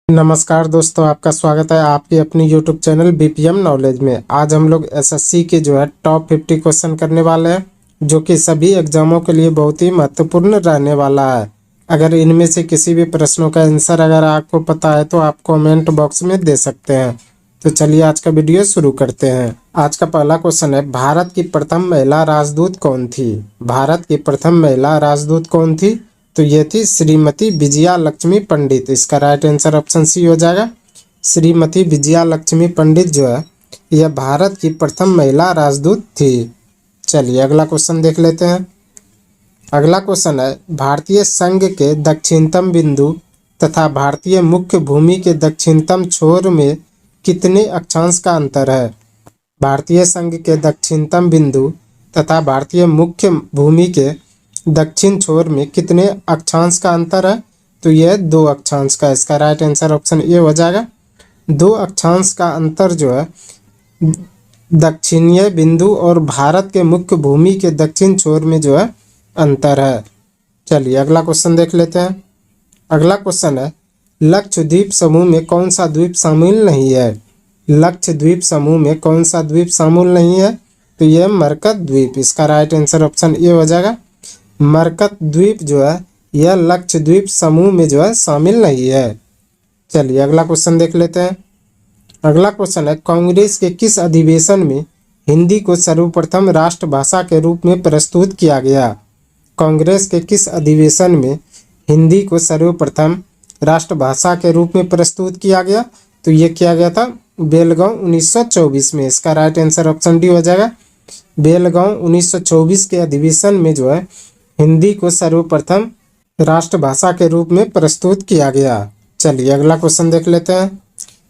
नमस्कार दोस्तों, आपका स्वागत है आपकी अपनी यूट्यूब चैनल बीपीएम नॉलेज में। आज हम लोग एसएससी के टॉप 50 क्वेश्चन करने वाले हैं, जो कि सभी एग्जामों के लिए बहुत ही महत्वपूर्ण रहने वाला है। अगर इनमें से किसी भी प्रश्नों का आंसर अगर आपको पता है तो आप कमेंट बॉक्स में दे सकते हैं। तो चलिए आज का वीडियो शुरू करते हैं। आज का पहला क्वेश्चन है, भारत की प्रथम महिला राजदूत कौन थी? भारत की प्रथम महिला राजदूत कौन थी? तो ये थी श्रीमती विजया लक्ष्मी पंडित। इसका राइट आंसर ऑप्शन सी हो जाएगा। श्रीमती विजया लक्ष्मी पंडित यह भारत की प्रथम महिला राजदूत थी। चलिए अगला क्वेश्चन देख लेते हैं। अगला क्वेश्चन है, भारतीय संघ के दक्षिणतम बिंदु तथा भारतीय मुख्य भूमि के दक्षिणतम छोर में कितने अक्षांश का अंतर है? भारतीय संघ के दक्षिणतम बिंदु तथा भारतीय मुख्य भूमि के दक्षिण छोर में कितने अक्षांश का अंतर है? तो यह 2 अक्षांश का। इसका राइट आंसर ऑप्शन ए हो जाएगा। 2 अक्षांश का अंतर दक्षिणीय बिंदु और भारत के मुख्य भूमि के दक्षिण छोर में अंतर है। चलिए अगला क्वेश्चन देख लेते हैं। अगला क्वेश्चन है, लक्षद्वीप समूह में कौन सा द्वीप शामिल नहीं है? लक्षद्वीप समूह में कौन सा द्वीप शामिल नहीं है? तो यह मरकत द्वीप। इसका राइट आंसर ऑप्शन ए हो जाएगा। मरकत द्वीप यह लक्षद्वीप समूह में शामिल नहीं है। चलिए अगला क्वेश्चन देख लेते हैं। अगला क्वेश्चन है, कांग्रेस के किस अधिवेशन में हिंदी को सर्वप्रथम राष्ट्रभाषा के रूप में प्रस्तुत किया गया? कांग्रेस के किस अधिवेशन में हिंदी को सर्वप्रथम राष्ट्रभाषा के रूप में प्रस्तुत किया गया? तो ये किया गया था बेलगांव 1924 में। इसका राइट आंसर ऑप्शन डी हो जाएगा। बेलगांव 1924 के अधिवेशन में हिंदी को सर्वप्रथम राष्ट्रभाषा के रूप में प्रस्तुत किया गया। चलिए अगला क्वेश्चन देख लेते हैं।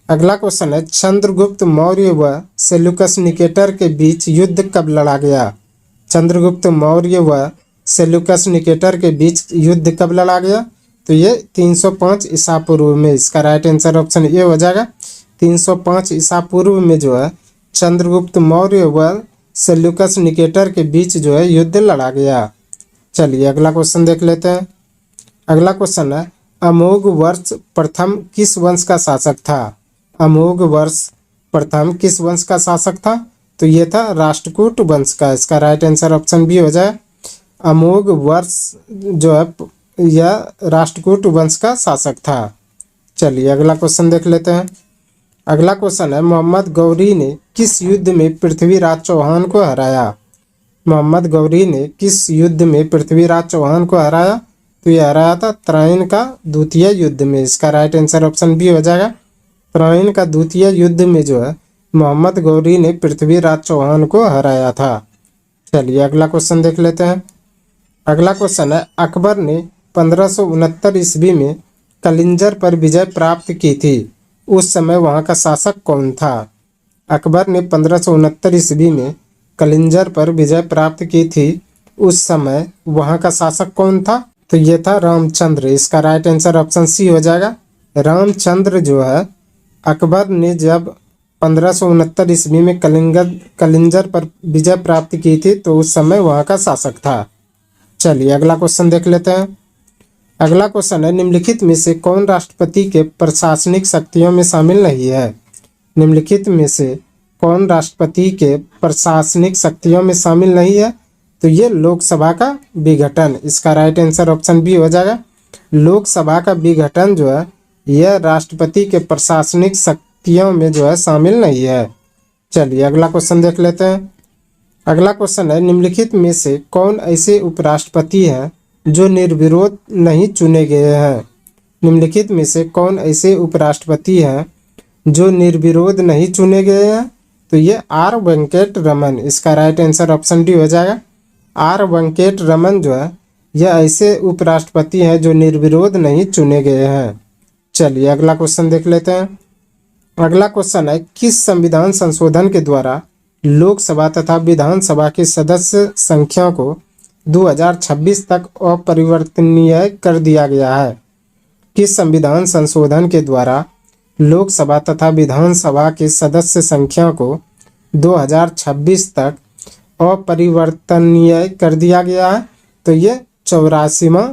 अगला क्वेश्चन है, चंद्रगुप्त मौर्य व सेल्यूकस निकेटर के बीच युद्ध कब लड़ा गया? चंद्रगुप्त मौर्य व सेल्यूकस निकेटर के बीच युद्ध कब लड़ा गया? तो ये 305 ईसा पूर्व में। इसका राइट आंसर ऑप्शन ए हो जाएगा। 305 ईसा पूर्व में चंद्रगुप्त मौर्य व सेल्यूकस निकेटर के बीच युद्ध लड़ा गया। चलिए अगला क्वेश्चन देख लेते हैं। अगला क्वेश्चन है, अमोघ वर्ष प्रथम किस वंश का शासक था? अमोघ वर्ष प्रथम किस वंश का शासक था? तो ये था राष्ट्रकूट वंश का। इसका राइट आंसर ऑप्शन बी हो जाए। अमोघ वर्ष यह राष्ट्रकूट वंश का शासक था। चलिए अगला क्वेश्चन देख लेते हैं। अगला क्वेश्चन है, मोहम्मद गौरी ने किस युद्ध में पृथ्वीराज चौहान को हराया? मोहम्मद गौरी ने किस युद्ध में पृथ्वीराज चौहान को हराया? तो यह हराया था त्राइन का द्वितीय युद्ध में। इसका राइट आंसर ऑप्शन बी हो जाएगा। त्राइन का द्वितीय युद्ध में मोहम्मद गौरी ने पृथ्वीराज चौहान को हराया था। चलिए अगला क्वेश्चन देख लेते हैं। अगला क्वेश्चन है, अकबर ने 1569 ईस्वी में कलिंजर पर विजय प्राप्त की थी। उस समय वहाँ का शासक कौन था? अकबर ने 1569 ईस्वी में कलिंजर पर विजय प्राप्त की थी। उस समय वहाँ का शासक कौन था? तो ये था रामचंद्र। इसका राइट आंसर ऑप्शन सी हो जाएगा। रामचंद्र अकबर ने जब 1569 ईस्वी में कलिंजर पर विजय प्राप्त की थी तो उस समय वहाँ का शासक था। चलिए अगला क्वेश्चन देख लेते हैं। अगला क्वेश्चन है, निम्नलिखित में से कौन राष्ट्रपति के प्रशासनिक शक्तियों में शामिल नहीं है? निम्नलिखित में से कौन राष्ट्रपति के प्रशासनिक शक्तियों में शामिल नहीं है? तो ये लोकसभा का विघटन। इसका राइट आंसर ऑप्शन बी हो जाएगा। लोकसभा का विघटन यह राष्ट्रपति के प्रशासनिक शक्तियों में शामिल नहीं है। चलिए अगला क्वेश्चन देख लेते हैं। अगला क्वेश्चन है, निम्नलिखित में से कौन ऐसे उपराष्ट्रपति हैं जो निर्विरोध नहीं चुने गए हैं? निम्नलिखित में से कौन ऐसे उपराष्ट्रपति हैं जो निर्विरोध नहीं चुने गए हैं? तो ये आर वेंकट रमन। इसका राइट आंसर ऑप्शन डी हो जाएगा। आर वेंकट रमन यह ऐसे उपराष्ट्रपति हैं जो निर्विरोध नहीं चुने गए हैं। चलिए अगला क्वेश्चन देख लेते हैं। अगला क्वेश्चन है, किस संविधान संशोधन के द्वारा लोकसभा तथा विधानसभा की सदस्य संख्या को 2026 तक अपरिवर्तनीय कर दिया गया है? किस संविधान संशोधन के द्वारा लोकसभा तथा विधानसभा की सदस्य संख्या को 2026 तक अपरिवर्तनीय कर दिया गया है? तो ये 84वां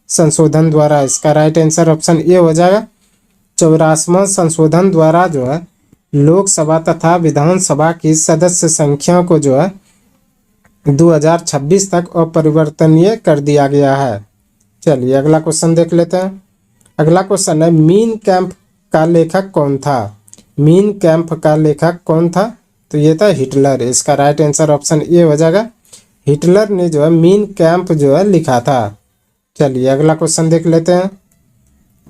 संशोधन द्वारा। इसका राइट आंसर ऑप्शन ए हो जाएगा। 84वां संशोधन द्वारा जो है लोकसभा तथा विधानसभा की सदस्य संख्या को जो है 2026 तक अपरिवर्तनीय कर दिया गया है। चलिए अगला क्वेश्चन देख लेते हैं। अगला क्वेश्चन है, मीन कैंप का लेखक कौन था? मीन कैंप का लेखक कौन था? तो ये था हिटलर। इसका राइट आंसर ऑप्शन ए हो जाएगा। हिटलर ने जो है मीन कैंप जो है लिखा था। चलिए अगला क्वेश्चन देख लेते हैं।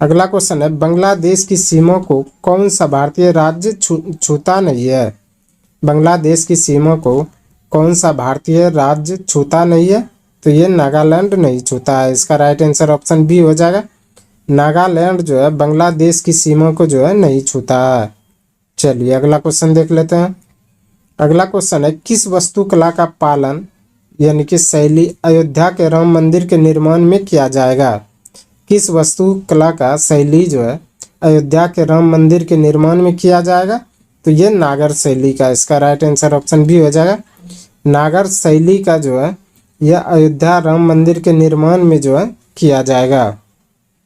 अगला क्वेश्चन है, बांग्लादेश की सीमा को कौन सा भारतीय राज्य छूता नहीं है? बांग्लादेश की सीमा को कौन सा भारतीय राज्य छूता नहीं है? तो ये नागालैंड नहीं छूता है। इसका राइट आंसर ऑप्शन बी हो जाएगा। नागालैंड जो है बांग्लादेश की सीमा को जो है नहीं छूता है। चलिए अगला क्वेश्चन देख लेते हैं। अगला क्वेश्चन है, किस वास्तुकला का पालन यानी कि शैली अयोध्या के राम मंदिर के निर्माण में किया जाएगा? किस वास्तुकला का शैली जो है अयोध्या के राम मंदिर के निर्माण में किया जाएगा? तो ये नागर शैली का। इसका राइट आंसर ऑप्शन बी हो जाएगा। नागर शैली का जो है यह अयोध्या राम मंदिर के निर्माण में जो है किया जाएगा।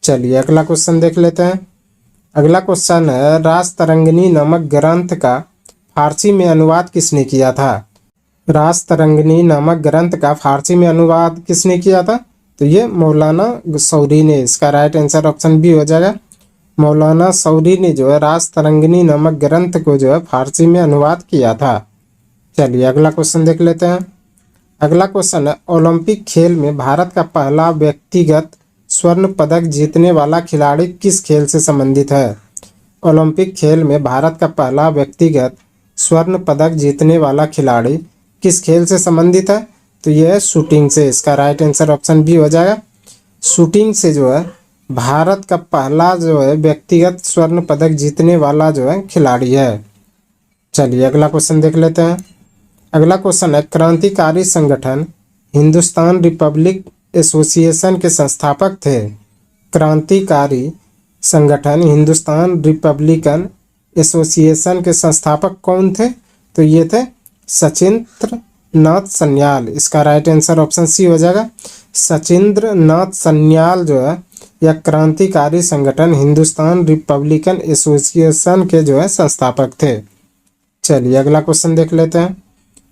चलिए अगला क्वेश्चन देख लेते हैं। अगला क्वेश्चन है, राजतरंगिणी नामक ग्रंथ का फारसी में अनुवाद किसने किया था? राजतरंगिणी नामक ग्रंथ का फारसी में अनुवाद किसने किया था? तो ये मौलाना सौरी ने। इसका राइट आंसर ऑप्शन बी हो जाएगा। मौलाना सौरी ने जो है राजतरंगिणी नामक ग्रंथ को जो है फारसी में अनुवाद किया था। चलिए अगला क्वेश्चन देख लेते हैं। अगला क्वेश्चन है, ओलंपिक खेल में भारत का पहला व्यक्तिगत स्वर्ण पदक जीतने वाला खिलाड़ी किस खेल से संबंधित है? ओलंपिक खेल में भारत का पहला व्यक्तिगत स्वर्ण पदक जीतने वाला खिलाड़ी किस खेल से संबंधित है? तो यह है शूटिंग से। इसका राइट आंसर ऑप्शन बी हो जाएगा। शूटिंग से जो है भारत का पहला जो है व्यक्तिगत स्वर्ण पदक जीतने वाला जो है खिलाड़ी है। चलिए अगला क्वेश्चन देख लेते हैं। अगला क्वेश्चन है, क्रांतिकारी संगठन हिंदुस्तान रिपब्लिक एसोसिएशन के संस्थापक थे। क्रांतिकारी संगठन हिंदुस्तान रिपब्लिकन एसोसिएशन के संस्थापक कौन थे? तो ये थे सचिंद्र नाथ सन्याल। इसका राइट आंसर ऑप्शन सी हो जाएगा। सचिंद्र नाथ सन्याल जो है यह क्रांतिकारी संगठन हिंदुस्तान रिपब्लिकन एसोसिएशन के जो है संस्थापक थे। चलिए अगला क्वेश्चन देख लेते हैं।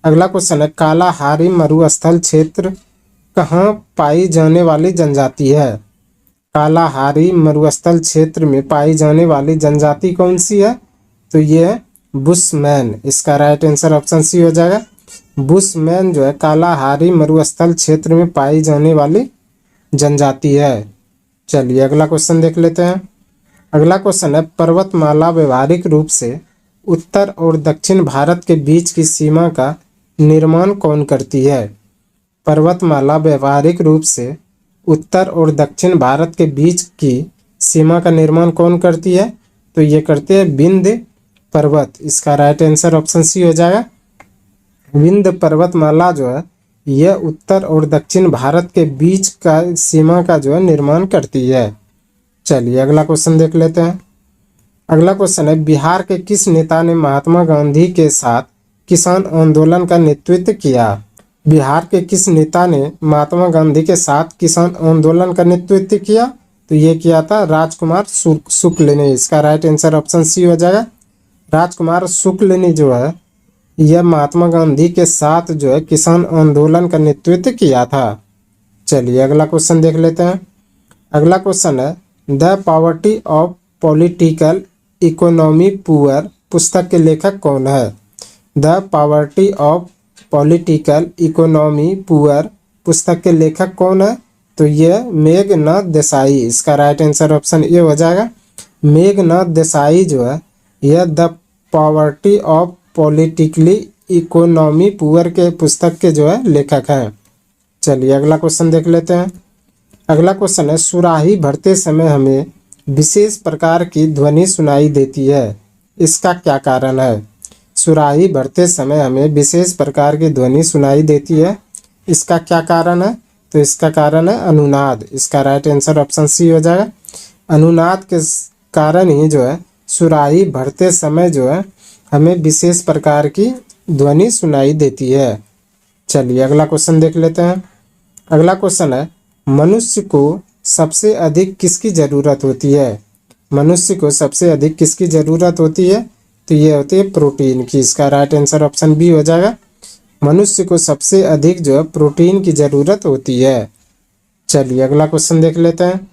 अगला क्वेश्चन है, कालाहारी मरुस्थल क्षेत्र कहाँ पाई जाने वाली जनजाति है? कालाहारी मरुस्थल क्षेत्र में पाई जाने वाली जनजाति कौन सी है? तो ये है बुशमैन। इसका राइट आंसर ऑप्शन सी हो जाएगा। बुशमैन जो है कालाहारी मरुस्थल क्षेत्र में पाई जाने वाली जनजाति है। चलिए अगला क्वेश्चन देख लेते हैं। अगला क्वेश्चन है, पर्वतमाला व्यवहारिक रूप से उत्तर और दक्षिण भारत के बीच की सीमा का निर्माण कौन करती है? पर्वतमाला व्यवहारिक रूप से उत्तर और दक्षिण भारत के बीच की सीमा का निर्माण कौन करती है? तो ये करते हैं विंध्य पर्वत। इसका राइट आंसर ऑप्शन सी हो जाएगा। विंध्य पर्वतमाला जो है यह उत्तर और दक्षिण भारत के बीच का सीमा का जो है निर्माण करती है। चलिए अगला क्वेश्चन देख लेते हैं। अगला क्वेश्चन है, बिहार के किस नेता ने महात्मा गांधी के साथ किसान आंदोलन का नेतृत्व किया? बिहार के किस नेता ने महात्मा गांधी के साथ किसान आंदोलन का नेतृत्व किया? तो ये किया था राजकुमार शुक्ल ने। इसका राइट आंसर ऑप्शन सी हो जाएगा। राजकुमार शुक्ल ने जो है यह महात्मा गांधी के साथ जो है किसान आंदोलन का नेतृत्व किया था। चलिए अगला क्वेश्चन देख लेते हैं। अगला क्वेश्चन है, the poverty of political economy poor पुस्तक के लेखक कौन है? The poverty of political economy poor पुस्तक के लेखक कौन है? तो यह मेघनाथ देसाई। इसका राइट आंसर ऑप्शन ए हो जाएगा। मेघनाथ देसाई जो है यह the poverty of politically economy poor के पुस्तक के जो है लेखक हैं। चलिए अगला क्वेश्चन देख लेते हैं। अगला क्वेश्चन है, सुराही भरते समय हमें विशेष प्रकार की ध्वनि सुनाई देती है, इसका क्या कारण है? सुराही भरते समय हमें विशेष प्रकार की ध्वनि सुनाई देती है, इसका क्या कारण है? तो इसका कारण है अनुनाद। इसका राइट आंसर ऑप्शन सी हो जाएगा। अनुनाद के कारण ही जो है सुराही भरते समय जो है हमें विशेष प्रकार की ध्वनि सुनाई देती है। चलिए अगला क्वेश्चन देख लेते हैं। अगला क्वेश्चन है, मनुष्य को सबसे अधिक किसकी ज़रूरत होती है? मनुष्य को सबसे अधिक किसकी जरूरत होती है? तो ये होती है प्रोटीन की। इसका राइट आंसर ऑप्शन बी हो जाएगा। मनुष्य को सबसे अधिक जो है प्रोटीन की जरूरत होती है। चलिए अगला क्वेश्चन देख लेते हैं।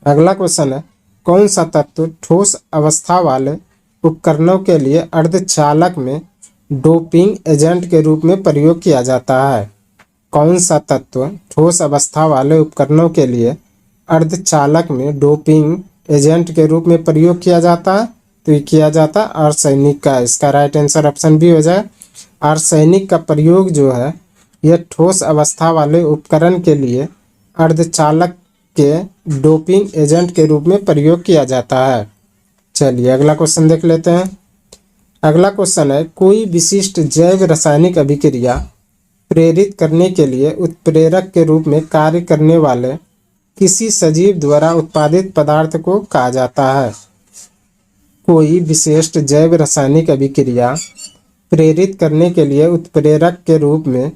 अगला क्वेश्चन है, कौन सा तत्व ठोस अवस्था वाले उपकरणों के लिए अर्धचालक में डोपिंग एजेंट के रूप में प्रयोग किया जाता है? कौन सा तत्व ठोस अवस्था वाले उपकरणों के लिए अर्धचालक में डोपिंग एजेंट के रूप में प्रयोग किया जाता है? तो ये किया जाता है आर्सेनिक का। इसका राइट आंसर ऑप्शन बी हो जाए। आर्सेनिक का प्रयोग जो है यह ठोस अवस्था वाले उपकरण के लिए अर्धचालक के डोपिंग एजेंट के रूप में प्रयोग किया जाता है। चलिए अगला क्वेश्चन देख लेते हैं। अगला क्वेश्चन है, कोई विशिष्ट जैव रासायनिक अभिक्रिया प्रेरित करने के लिए उत्प्रेरक के रूप में कार्य करने वाले किसी सजीव द्वारा उत्पादित पदार्थ को कहा जाता है? कोई विशिष्ट जैव रासायनिक अभिक्रिया प्रेरित करने के लिए उत्प्रेरक के रूप में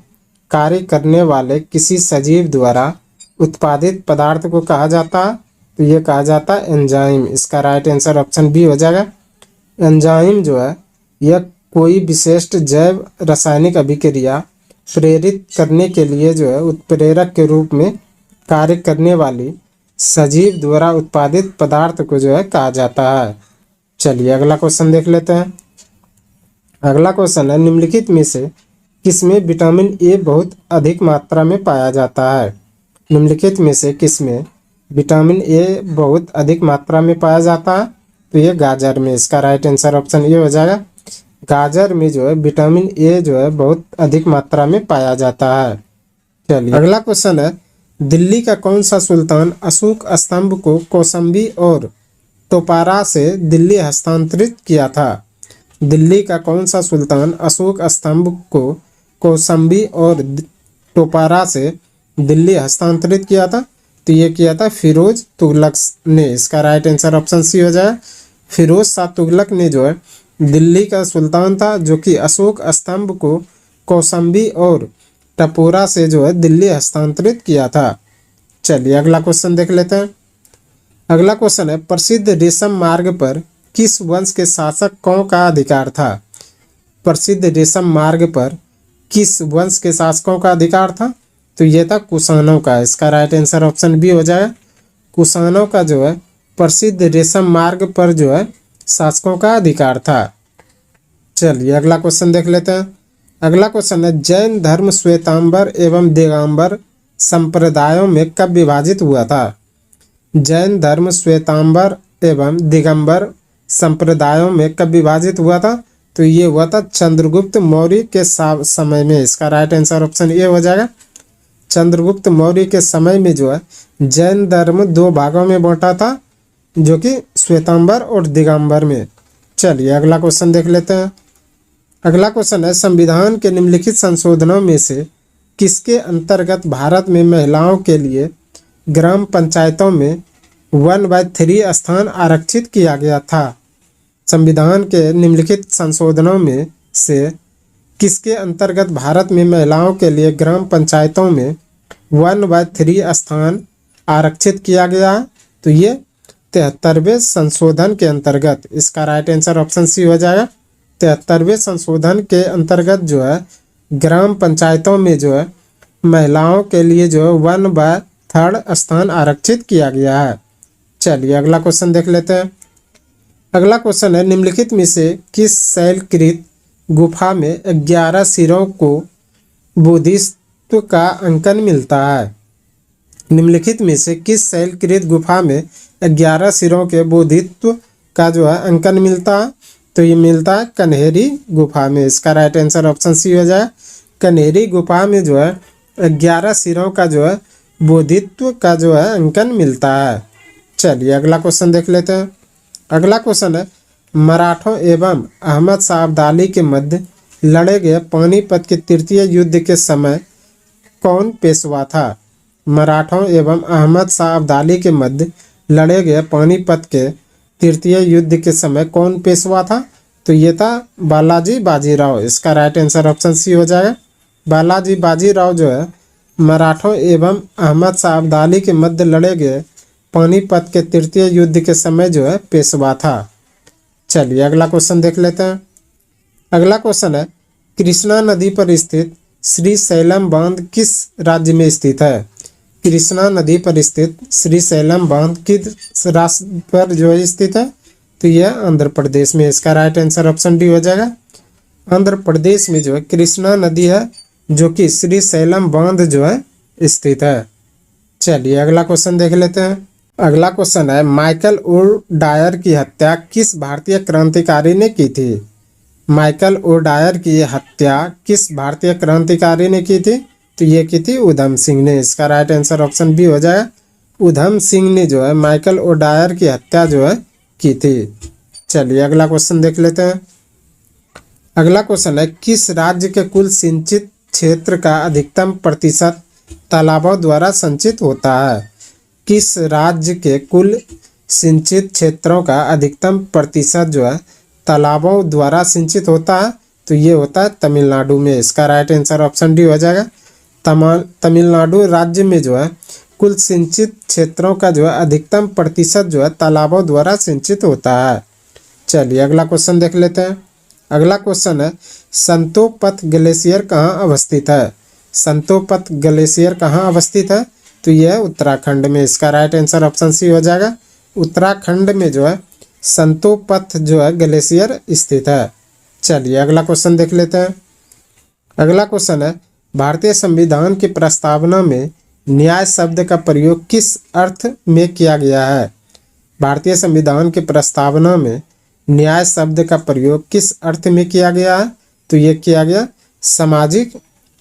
कार्य करने वाले किसी सजीव द्वारा उत्पादित पदार्थ को कहा जाता है? तो ये कहा जाता है एंजाइम। इसका राइट आंसर ऑप्शन बी हो जाएगा। एंजाइम जो है यह कोई विशिष्ट जैव रासायनिक अभिक्रिया प्रेरित करने के लिए जो है उत्प्रेरक के रूप में कार्य करने वाली सजीव द्वारा उत्पादित पदार्थ को जो है कहा जाता है। चलिए अगला क्वेश्चन देख लेते हैं। अगला क्वेश्चन है, निम्नलिखित में से किसमें विटामिन ए बहुत अधिक मात्रा में पाया जाता है? निम्नलिखित में से किसमें विटामिन ए बहुत अधिक मात्रा में पाया जाता है? तो ये गाजर में। इसका राइट आंसर ऑप्शन ए हो जाएगा। गाजर में जो है विटामिन ए जो है बहुत अधिक मात्रा में पाया जाता है। चलिए अगला क्वेश्चन है, दिल्ली का कौन सा सुल्तान अशोक स्तंभ को कौशाम्बी और टोपारा से दिल्ली हस्तांतरित किया था? दिल्ली का कौन सा सुल्तान अशोक स्तंभ को कौशाम्बी और टोपारा से दिल्ली हस्तांतरित किया था? तो ये किया था फिरोज तुगलक ने। इसका राइट आंसर ऑप्शन सी हो जाए। फिरोज शाह तुगलक ने जो है दिल्ली का सुल्तान था जो कि अशोक स्तंभ को कौशाम्बी और टपोरा से जो है दिल्ली हस्तांतरित किया था। चलिए अगला क्वेश्चन देख लेते हैं। अगला क्वेश्चन है, प्रसिद्ध रेशम मार्ग पर किस वंश के शासकों का अधिकार था? प्रसिद्ध रेशम मार्ग पर किस वंश के शासकों का अधिकार था? तो ये था कुषाणों का। इसका राइट आंसर ऑप्शन बी हो जाएगा। कुषाणों का जो है प्रसिद्ध रेशम मार्ग पर जो है शासकों का अधिकार था। चलिए अगला क्वेश्चन देख लेते हैं। अगला क्वेश्चन है, जैन धर्म श्वेतांबर एवं दिगंबर संप्रदायों में कब विभाजित हुआ था? जैन धर्म श्वेतांबर एवं दिगंबर संप्रदायों में कब विभाजित हुआ था? तो ये हुआ था चंद्रगुप्त मौर्य के समय में। इसका राइट आंसर ऑप्शन ए हो जाएगा। चंद्रगुप्त मौर्य के समय में जो है जैन धर्म दो भागों में बांटा था, जो कि श्वेतांबर और दिगंबर में। चलिए अगला क्वेश्चन देख लेते हैं। अगला क्वेश्चन है, संविधान के निम्नलिखित संशोधनों में से किसके अंतर्गत भारत में महिलाओं के लिए ग्राम पंचायतों में 1/3 स्थान आरक्षित किया गया था? संविधान के निम्नलिखित संशोधनों में से किसके अंतर्गत भारत में महिलाओं के लिए ग्राम पंचायतों में 1/3 स्थान आरक्षित किया गया? तो ये 73वें संशोधन के अंतर्गत। इसका राइट आंसर ऑप्शन सी हो जाएगा। 73वें संशोधन के अंतर्गत जो है ग्राम पंचायतों में जो है महिलाओं के लिए जो है 1/3 स्थान आरक्षित किया गया है। चलिए अगला क्वेश्चन देख लेते हैं। अगला क्वेश्चन है, निम्नलिखित में से किस शैलकृत गुफा में 11 सिरों को बोधिसत्व का अंकन मिलता है? निम्नलिखित में से किस शैलकृत गुफा में 11 सिरों के बोधित्व का जो है अंकन मिलता है? तो ये मिलता है कन्हेरी गुफा में। इसका राइट आंसर ऑप्शन सी हो जाए। कन्हेरी गुफा में जो है 11 सिरों का जो है बोधित्व का जो है अंकन मिलता है। चलिए अगला क्वेश्चन देख लेते हैं। अगला क्वेश्चन है, मराठों एवं अहमद शाह अब्दाली के मध्य लड़े गए पानीपत के तृतीय युद्ध के समय कौन पेशवा था? मराठों एवं अहमद शाह अब्दाली के मध्य लड़े गए पानीपत के तृतीय युद्ध के समय कौन पेशवा था? तो ये था बालाजी बाजीराव। इसका राइट आंसर ऑप्शन सी हो जाएगा। बालाजी बाजीराव जो है मराठों एवं अहमद शाह अब्दाली के मध्य लड़े गए पानीपत के तृतीय युद्ध के समय जो है पेशवा था। चलिए अगला क्वेश्चन देख लेते हैं। अगला क्वेश्चन है, कृष्णा नदी पर स्थित श्री शैलम बांध किस राज्य में स्थित है? कृष्णा नदी पर स्थित श्री शैलम बांध किस राज्य पर जो है स्थित है? तो यह आंध्र प्रदेश में। इसका राइट आंसर ऑप्शन डी हो जाएगा। आंध्र प्रदेश में जो है कृष्णा नदी है जो कि श्री शैलम बांध जो है स्थित है। चलिए अगला क्वेश्चन देख लेते हैं। अगला क्वेश्चन है, माइकल ओ डायर की हत्या किस भारतीय क्रांतिकारी ने की थी? माइकल ओ डायर की हत्या किस भारतीय क्रांतिकारी ने की थी? तो ये की थी उधम सिंह ने। इसका राइट आंसर ऑप्शन बी हो जाएगा। उधम सिंह ने जो है माइकल ओ डायर की हत्या जो है की थी। चलिए अगला क्वेश्चन देख लेते हैं। अगला क्वेश्चन है, किस राज्य के कुल सिंचित क्षेत्र का अधिकतम प्रतिशत तालाबों द्वारा संचित होता है? किस राज्य के कुल सिंचित क्षेत्रों का अधिकतम प्रतिशत जो है तालाबों द्वारा सिंचित होता है? तो ये होता है तमिलनाडु में। इसका राइट आंसर ऑप्शन डी हो जाएगा। तमिलनाडु राज्य में जो है कुल सिंचित क्षेत्रों का जो है अधिकतम प्रतिशत जो है तालाबों द्वारा सिंचित होता है। चलिए अगला क्वेश्चन देख लेते हैं। अगला क्वेश्चन है, संतोपथ ग्लेशियर कहाँ अवस्थित है? संतोपथ ग्लेशियर कहाँ अवस्थित है? तो यह उत्तराखंड में। इसका राइट आंसर ऑप्शन सी हो जाएगा। उत्तराखंड में जो है संतोपथ जो है ग्लेशियर स्थित है। चलिए अगला क्वेश्चन देख लेते हैं। अगला क्वेश्चन है, भारतीय संविधान की प्रस्तावना में न्याय शब्द का प्रयोग किस अर्थ में किया गया है? भारतीय संविधान की प्रस्तावना में न्याय शब्द का प्रयोग किस अर्थ में किया गया है? तो ये किया गया सामाजिक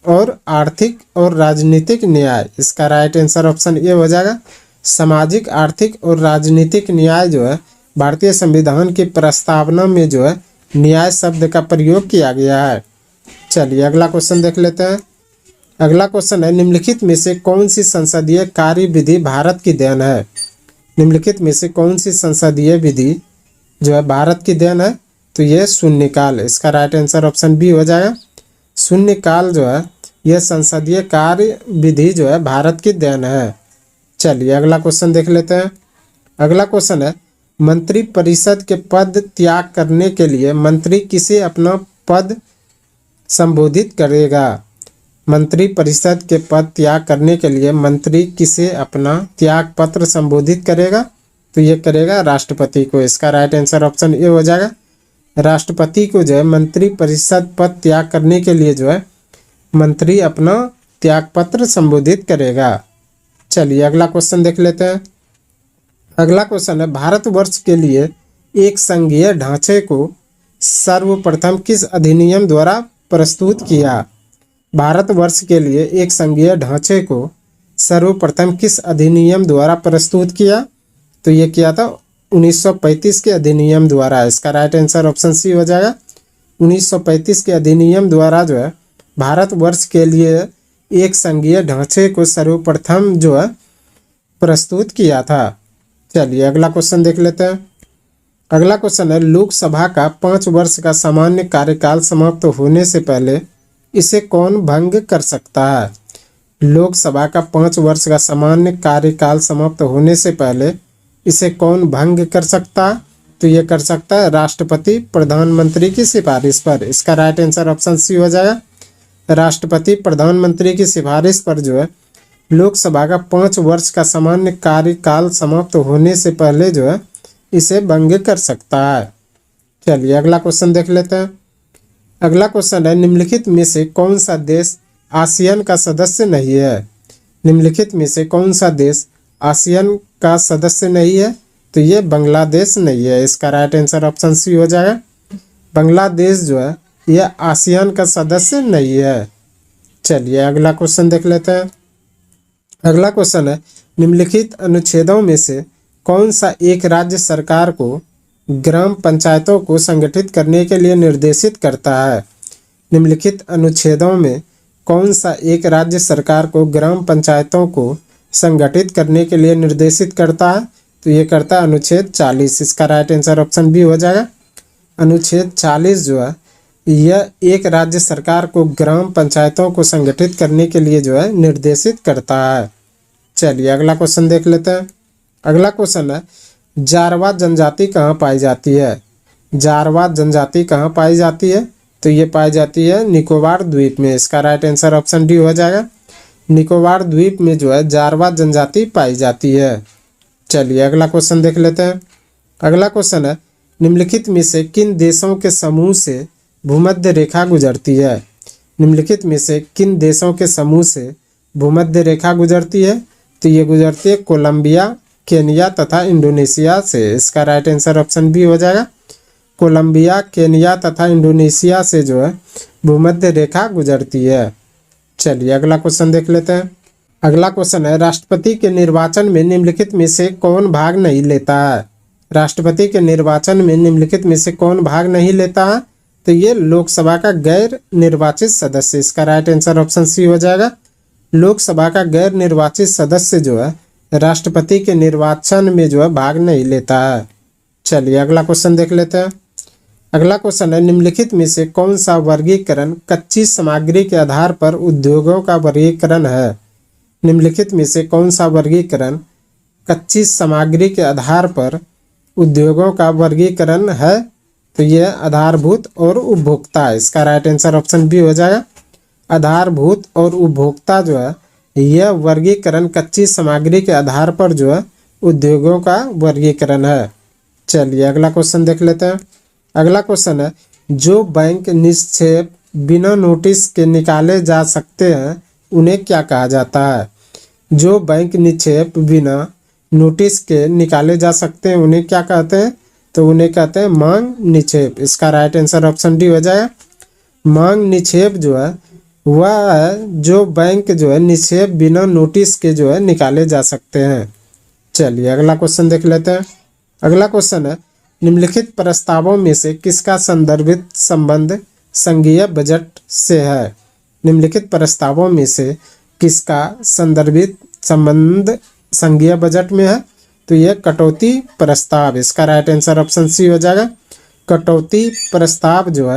और आर्थिक और राजनीतिक न्याय। इसका राइट आंसर ऑप्शन ए हो जाएगा। सामाजिक, आर्थिक और राजनीतिक न्याय जो है भारतीय संविधान की प्रस्तावना में जो है न्याय शब्द का प्रयोग किया गया है। चलिए अगला क्वेश्चन देख लेते हैं। अगला क्वेश्चन है, निम्नलिखित में से कौन सी संसदीय कार्य विधि भारत की देन है? निम्नलिखित में से कौन सी संसदीय विधि जो है भारत की देन है? तो यह शून्यकाल। इसका राइट आंसर ऑप्शन बी हो जाएगा। शून्यकाल जो है यह संसदीय कार्य विधि जो है भारत की देन है। चलिए अगला क्वेश्चन देख लेते हैं। अगला क्वेश्चन है, मंत्री परिषद के पद त्याग करने के लिए मंत्री किसे अपना पद संबोधित करेगा? मंत्री परिषद के पद त्याग करने के लिए मंत्री किसे अपना त्याग पत्र संबोधित करेगा? तो ये करेगा राष्ट्रपति को। इसका राइट आंसर ऑप्शन ए हो जाएगा। राष्ट्रपति को जो है मंत्री परिषद पद त्याग करने के लिए जो है मंत्री अपना त्याग पत्र संबोधित करेगा। चलिए अगला क्वेश्चन देख लेते हैं। अगला क्वेश्चन है, भारतवर्ष के लिए एक संघीय ढांचे को सर्वप्रथम किस अधिनियम द्वारा प्रस्तुत किया? भारतवर्ष के लिए एक संघीय ढांचे को सर्वप्रथम किस अधिनियम द्वारा प्रस्तुत किया? तो ये किया था 1935 के अधिनियम द्वारा। इसका राइट आंसर ऑप्शन सी हो जाएगा। 1935 के अधिनियम द्वारा जो है भारतवर्ष के लिए एक संघीय ढांचे को सर्वप्रथम जो है प्रस्तुत किया था। चलिए अगला क्वेश्चन देख लेते हैं। अगला क्वेश्चन है, लोकसभा का 5 वर्ष का सामान्य कार्यकाल समाप्त होने से पहले इसे कौन भंग कर सकता है? लोकसभा का 5 वर्ष का सामान्य कार्यकाल समाप्त होने से पहले इसे कौन भंग कर सकता है? तो ये कर सकता है राष्ट्रपति प्रधानमंत्री की सिफारिश पर। इसका राइट आंसर ऑप्शन सी हो जाएगा। राष्ट्रपति प्रधानमंत्री की सिफारिश पर जो है लोकसभा का 5 वर्ष का सामान्य कार्यकाल समाप्त होने से पहले जो है इसे भंग कर सकता है। चलिए अगला क्वेश्चन देख लेते हैं। अगला क्वेश्चन है, निम्नलिखित में से कौन सा देश आसियान का सदस्य नहीं है? निम्नलिखित में से कौन सा देश आसियान का सदस्य नहीं है? तो ये बांग्लादेश नहीं है। इसका राइट आंसर ऑप्शन सी हो जाएगा। बांग्लादेश जो है यह आसियान का सदस्य नहीं है। चलिए अगला क्वेश्चन देख लेते हैं। अगला क्वेश्चन है, निम्नलिखित अनुच्छेदों में से कौन सा एक राज्य सरकार को ग्राम पंचायतों को संगठित करने के लिए निर्देशित करता है? निम्नलिखित अनुच्छेदों में कौन सा एक राज्य सरकार को ग्राम पंचायतों को संगठित करने के लिए निर्देशित करता है? तो ये करता है अनुच्छेद 40। इसका राइट आंसर ऑप्शन बी हो जाएगा। अनुच्छेद 40 जो है यह एक राज्य सरकार को ग्राम पंचायतों को संगठित करने के लिए जो है निर्देशित करता है। चलिए अगला क्वेश्चन देख लेते हैं। अगला क्वेश्चन है, जारवा जनजाति कहाँ पाई जाती है? जारवा जनजाति कहाँ पाई जाती है? तो ये पाई जाती है निकोबार द्वीप में। इसका राइट आंसर ऑप्शन डी हो जाएगा। निकोबार द्वीप में जो है जारवा जनजाति पाई जाती है। चलिए अगला क्वेश्चन देख लेते हैं। अगला क्वेश्चन है, निम्नलिखित में से किन देशों के समूह से भूमध्य रेखा गुजरती है? निम्नलिखित में से किन देशों के समूह से भूमध्य रेखा गुजरती है? तो ये गुजरती है कोलंबिया, केनिया तथा इंडोनेशिया से। इसका राइट आंसर ऑप्शन बी हो जाएगा। कोलंबिया, केनिया तथा इंडोनेशिया से जो है भूमध्य रेखा गुजरती है। चलिए अगला क्वेश्चन देख लेते हैं। अगला क्वेश्चन है, राष्ट्रपति के निर्वाचन में निम्नलिखित में से कौन भाग नहीं लेता है? राष्ट्रपति के निर्वाचन में निम्नलिखित में से कौन भाग नहीं लेता है? तो ये लोकसभा का गैर निर्वाचित सदस्य। इसका राइट आंसर ऑप्शन सी हो जाएगा। लोकसभा का गैर निर्वाचित सदस्य जो है राष्ट्रपति के निर्वाचन में जो है भाग नहीं लेता है। चलिए अगला क्वेश्चन देख लेते हैं। अगला क्वेश्चन है, निम्नलिखित में से कौन सा वर्गीकरण कच्ची सामग्री के आधार पर उद्योगों का वर्गीकरण है? निम्नलिखित में से कौन सा वर्गीकरण कच्ची सामग्री के आधार पर उद्योगों का वर्गीकरण है? तो यह आधारभूत और उपभोक्ता है। इसका राइट आंसर ऑप्शन बी हो जाएगा। आधारभूत और उपभोक्ता जो है यह वर्गीकरण कच्ची सामग्री के आधार पर जो है उद्योगों का वर्गीकरण है। चलिए अगला क्वेश्चन देख लेते हैं। अगला क्वेश्चन है, जो बैंक निक्षेप बिना नोटिस के निकाले जा सकते हैं उन्हें क्या कहा जाता है? जो बैंक निक्षेप बिना नोटिस के निकाले जा सकते हैं उन्हें क्या कहते हैं? तो उन्हें कहते हैं मांग निक्षेप। इसका राइट आंसर ऑप्शन डी हो जाएगा। मांग निक्षेप जो है वह है जो बैंक जो है निक्षेप बिना नोटिस के जो है निकाले जा सकते हैं। चलिए अगला क्वेश्चन देख लेते हैं। अगला क्वेश्चन है, निम्नलिखित प्रस्तावों में से किसका संदर्भित संबंध संघीय बजट से है? निम्नलिखित प्रस्तावों में से किसका संदर्भित संबंध संघीय बजट में है? तो यह कटौती प्रस्ताव। इसका राइट आंसर ऑप्शन सी हो जाएगा। कटौती प्रस्ताव जो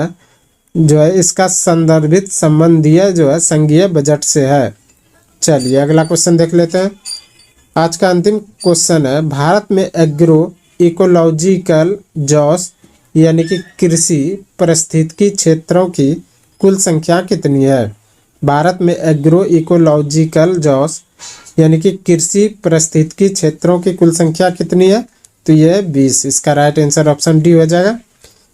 है इसका संदर्भित संबंधीय जो है संघीय बजट से है। चलिए अगला क्वेश्चन देख लेते हैं। आज का अंतिम क्वेश्चन है, भारत में एग्रो इकोलॉजिकल जॉस यानी कि कृषि पारिस्थितिकी क्षेत्रों की कुल संख्या कितनी है? भारत में एग्रो इकोलॉजिकल जॉस यानी कि कृषि पारिस्थितिकी क्षेत्रों की कुल संख्या कितनी है? तो यह 20। इसका राइट आंसर ऑप्शन डी हो जाएगा।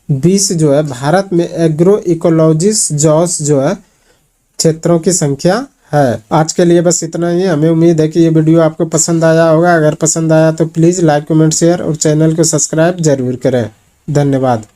20 जो है भारत में एग्रो इकोलॉजिस जॉस जो है क्षेत्रों की संख्या है। आज के लिए बस इतना ही। हमें उम्मीद है कि ये वीडियो आपको पसंद आया होगा। अगर पसंद आया तो प्लीज़ लाइक, कमेंट, शेयर और चैनल को सब्सक्राइब जरूर करें। धन्यवाद।